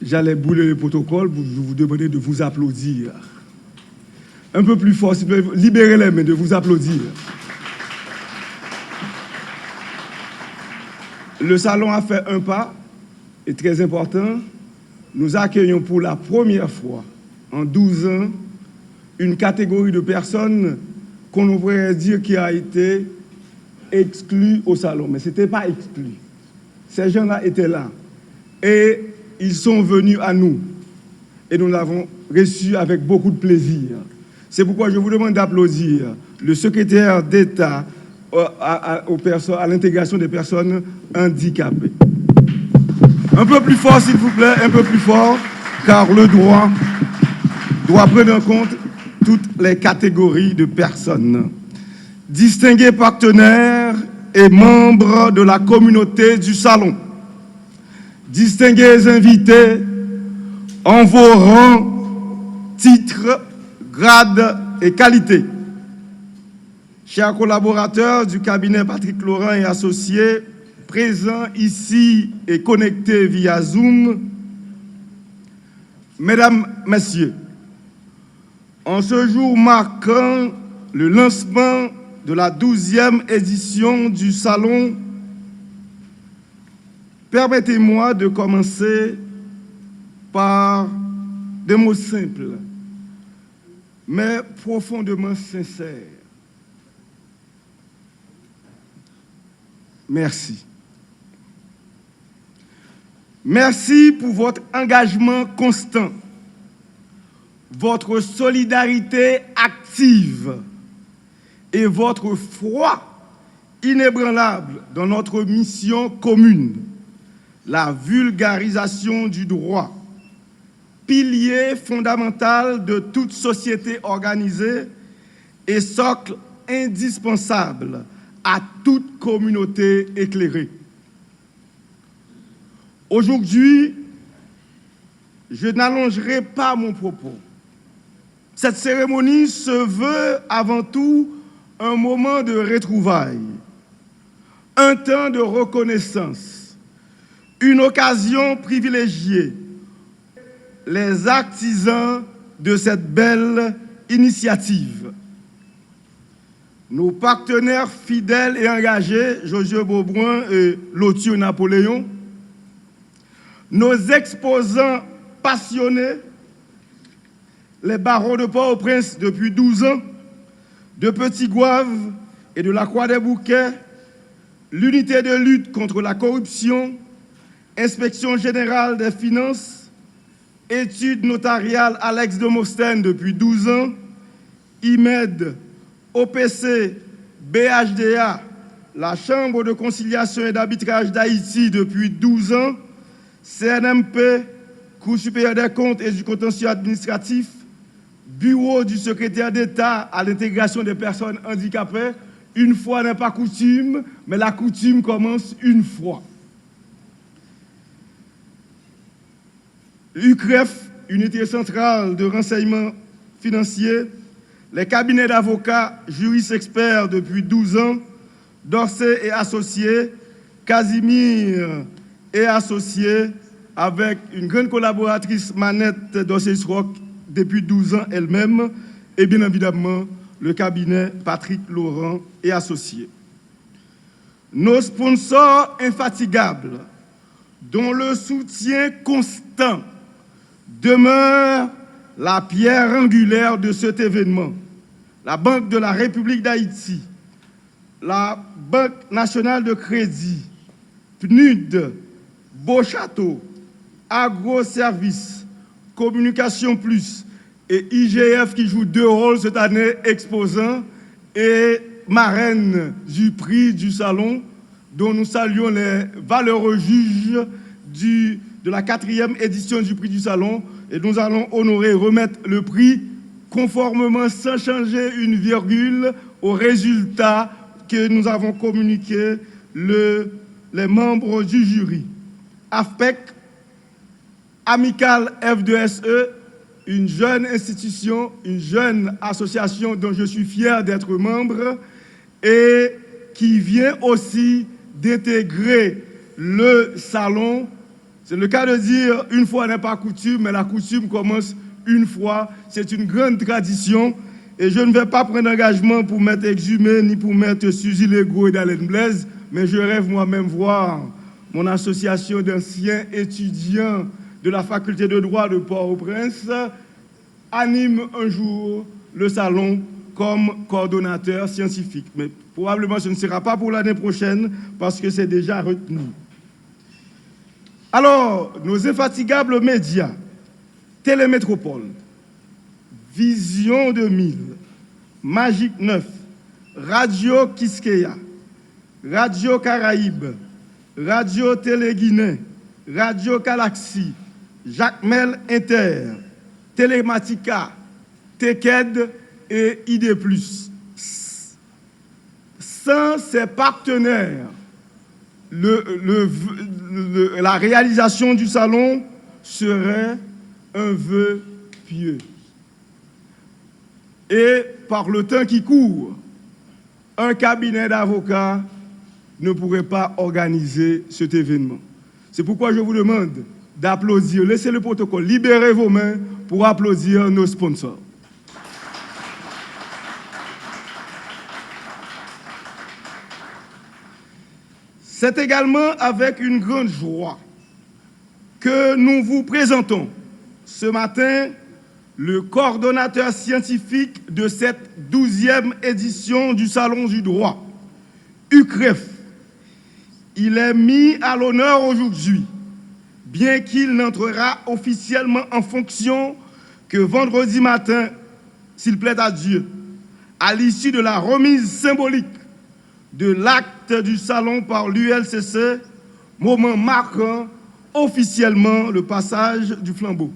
j'allais bouler le protocole pour vous demander de vous applaudir. Un peu plus fort, s'il vous plaît, libérez les mains, de vous applaudir. Le salon a fait un pas, et très important. Nous accueillons pour la première fois en 12 ans une catégorie de personnes qu'on pourrait dire qui a été exclue au salon. Mais ce n'était pas exclu. Ces gens-là étaient là. Et ils sont venus à nous. Et nous l'avons reçu avec beaucoup de plaisir. C'est pourquoi je vous demande d'applaudir le secrétaire d'État à l'intégration des personnes handicapées. Un peu plus fort, s'il vous plaît, un peu plus fort, car le droit doit prendre en compte toutes les catégories de personnes. Distingués partenaires et membres de la communauté du salon, distingués invités en vos rangs, titres, grades et qualités. Chers collaborateurs du cabinet Patrick Laurent et associés, présents ici et connectés via Zoom, Mesdames, Messieurs, en ce jour marquant le lancement de la 12e édition du Salon, permettez-moi de commencer par des mots simples, mais profondément sincères. Merci. Merci pour votre engagement constant, votre solidarité active et votre foi inébranlable dans notre mission commune, la vulgarisation du droit, pilier fondamental de toute société organisée et socle indispensable à toute communauté éclairée. Aujourd'hui, je n'allongerai pas mon propos. Cette cérémonie se veut avant tout un moment de retrouvailles, un temps de reconnaissance, une occasion privilégiée, les artisans de cette belle initiative. Nos partenaires fidèles et engagés, Josué Beaubrun et Lothieu Napoléon, nos exposants passionnés, les barons de Port-au-Prince depuis 12 ans, de Petit Gouave et de la Croix des Bouquets, l'unité de lutte contre la corruption, Inspection générale des finances, études notariales Alex de Mostène depuis 12 ans, IMED, OPC, BHDA, la Chambre de conciliation et d'arbitrage d'Haïti depuis 12 ans, CNMP, Cour supérieure des comptes et du contentieux administratif, Bureau du secrétaire d'État à l'intégration des personnes handicapées. Une fois n'est pas coutume, mais la coutume commence une fois. UCREF, Unité centrale de renseignement financier, les cabinets d'avocats, juristes experts depuis 12 ans, Dorsey et associés, Casimir et associés, avec une grande collaboratrice, Manette Dorsey-Rock, depuis 12 ans elle-même, et bien évidemment, le cabinet Patrick Laurent et associés. Nos sponsors infatigables, dont le soutien constant demeure la pierre angulaire de cet événement, la Banque de la République d'Haïti, la Banque nationale de crédit, PNUD, Beauchâteau, Agroservice, Communication Plus et IGF qui joue 2 rôles cette année, exposant et marraine du prix du salon, dont nous saluons les valeureux juges de la 4e édition du prix du salon, et nous allons honorer et remettre le prix conformément, sans changer une virgule, aux résultats que nous avons communiqués les membres du jury. AFPEC, Amicale F2SE, une jeune institution, une jeune association dont je suis fier d'être membre et qui vient aussi d'intégrer le salon C'est le cas de dire, une fois n'est pas coutume, mais la coutume commence une fois. C'est une grande tradition. Et je ne vais pas prendre engagement pour mettre exhumé, ni pour mettre Suzy Legault et Dalen Blaise, mais je rêve moi-même voir mon association d'anciens étudiants de la faculté de droit de Port-au-Prince anime un jour le salon comme coordonnateur scientifique. Mais probablement ce ne sera pas pour l'année prochaine parce que c'est déjà retenu. Alors, nos infatigables médias, Télémétropole, Vision 2000, Magique 9, Radio Kiskeya, Radio Caraïbe, Radio Télé-Guinée, Radio Galaxie, Jacmel Inter, Télématica, TKED et ID+. Sans ces partenaires, la réalisation du salon serait un vœu pieux. Et par le temps qui court, un cabinet d'avocats ne pourrait pas organiser cet événement. C'est pourquoi je vous demande d'applaudir. Laissez le protocole, libérez vos mains pour applaudir nos sponsors. C'est également avec une grande joie que nous vous présentons ce matin le coordonnateur scientifique de cette 12e édition du Salon du droit, UCREF. Il est mis à l'honneur aujourd'hui, bien qu'il n'entrera officiellement en fonction que vendredi matin, s'il plaît à Dieu, à l'issue de la remise symbolique de l'acte du salon par l'ULCC, moment marquant officiellement le passage du flambeau.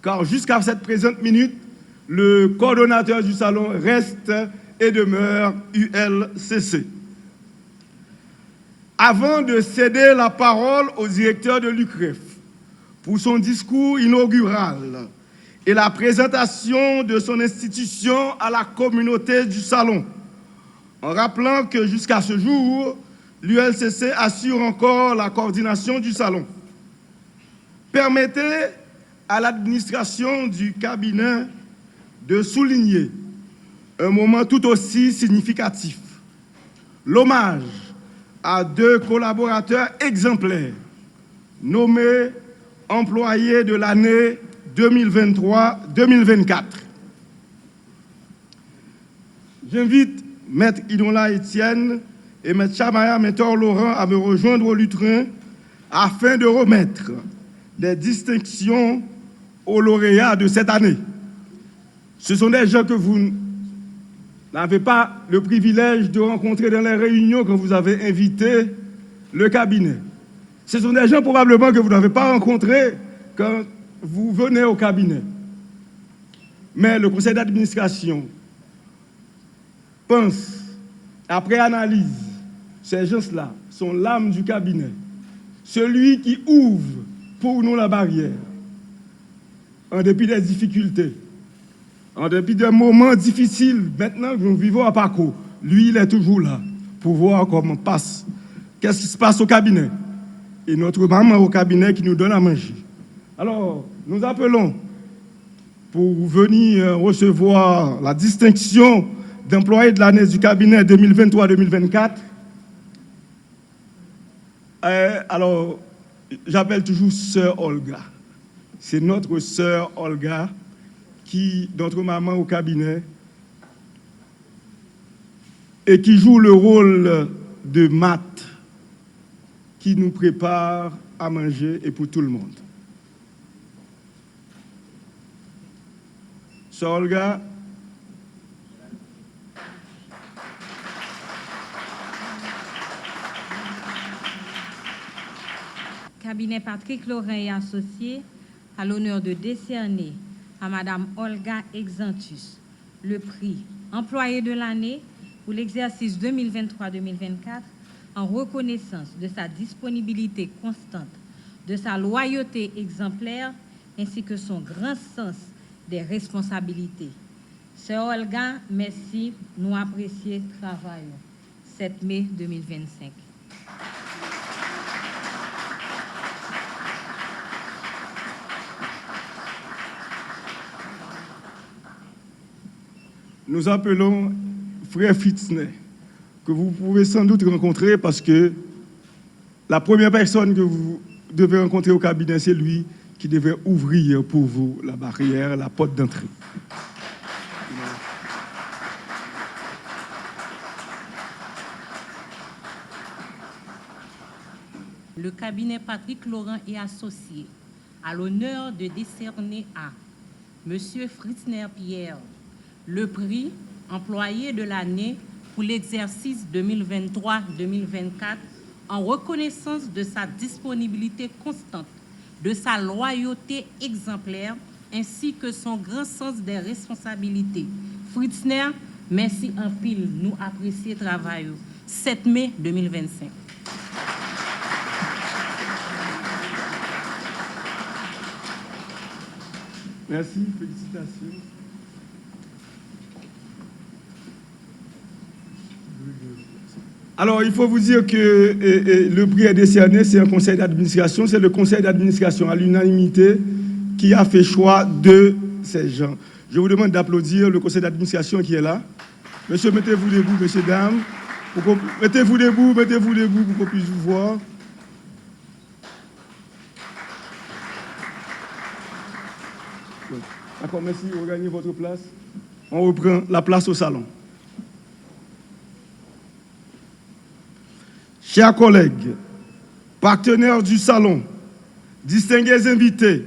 Car jusqu'à cette présente minute, le coordonnateur du salon reste et demeure ULCC. Avant de céder la parole au directeur de l'UCREF pour son discours inaugural et la présentation de son institution à la communauté du salon, en rappelant que jusqu'à ce jour, l'ULCC assure encore la coordination du salon. Permettez à l'administration du cabinet de souligner un moment tout aussi significatif, l'hommage à 2 collaborateurs exemplaires nommés employés de l'année 2023-2024. J'invite Maître Idonla Etienne et Maître Chamaya Mentor Laurent à me rejoindre au lutrin afin de remettre des distinctions aux lauréats de cette année. Ce sont des gens que vous n'avez pas le privilège de rencontrer dans les réunions quand vous avez invité le cabinet. Ce sont des gens probablement que vous n'avez pas rencontrés quand vous venez au cabinet. Mais le conseil d'administration pense, après analyse, ces gens-là sont l'âme du cabinet, celui qui ouvre pour nous la barrière, en dépit des difficultés, en dépit des moments difficiles, maintenant que nous vivons à Paco, lui, il est toujours là pour voir comment passe, qu'est-ce qui se passe au cabinet. Et notre maman au cabinet qui nous donne à manger. Alors, nous appelons pour venir recevoir la distinction d'employé de l'année du cabinet 2023-2024. Alors, j'appelle toujours Sœur Olga. C'est notre Sœur Olga, notre maman au cabinet, et qui joue le rôle de Matt, qui nous prépare à manger et pour tout le monde. Sœur Olga. Cabinet Patrick Laurent et associés a l'honneur de décerner à Madame Olga Exantus le prix employé de l'année pour l'exercice 2023-2024 en reconnaissance de sa disponibilité constante, de sa loyauté exemplaire ainsi que son grand sens des responsabilités. Sœur Olga, merci, nous apprécions le travail. 7 mai 2025. nous appelons frère Fritzner, que vous pouvez sans doute rencontrer parce que la première personne que vous devez rencontrer au cabinet, c'est lui qui devait ouvrir pour vous la barrière, la porte d'entrée. Le cabinet Patrick Laurent et Associés a l'honneur de décerner à M. Fritzner Pierre le prix employé de l'année pour l'exercice 2023-2024 en reconnaissance de sa disponibilité constante, de sa loyauté exemplaire ainsi que son grand sens des responsabilités. Fritzner, merci en pile, nous apprécions le travail. 7 mai 2025. Merci, félicitations. Alors, il faut vous dire que le prix est décerné, c'est un conseil d'administration, c'est le conseil d'administration à l'unanimité qui a fait choix de ces gens. Je vous demande d'applaudir le conseil d'administration qui est là. Monsieur, mettez-vous debout, messieurs, dames. Mettez-vous debout pour qu'on puisse vous voir. D'accord, merci, regagnez votre place. On reprend la place au salon. Chers collègues, partenaires du salon, distingués invités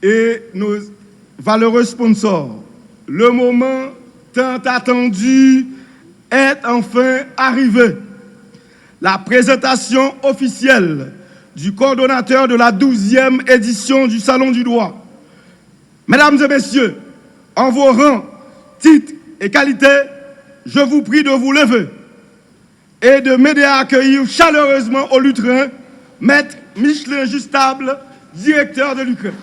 et nos valeureux sponsors, le moment tant attendu est enfin arrivé. La présentation officielle du coordonnateur de la 12e édition du Salon du droit. Mesdames et messieurs, en vos rangs, titres et qualités, je vous prie de vous lever et de m'aider à accueillir chaleureusement au lutrin Maître Michelin Justable, directeur de l'UCRE.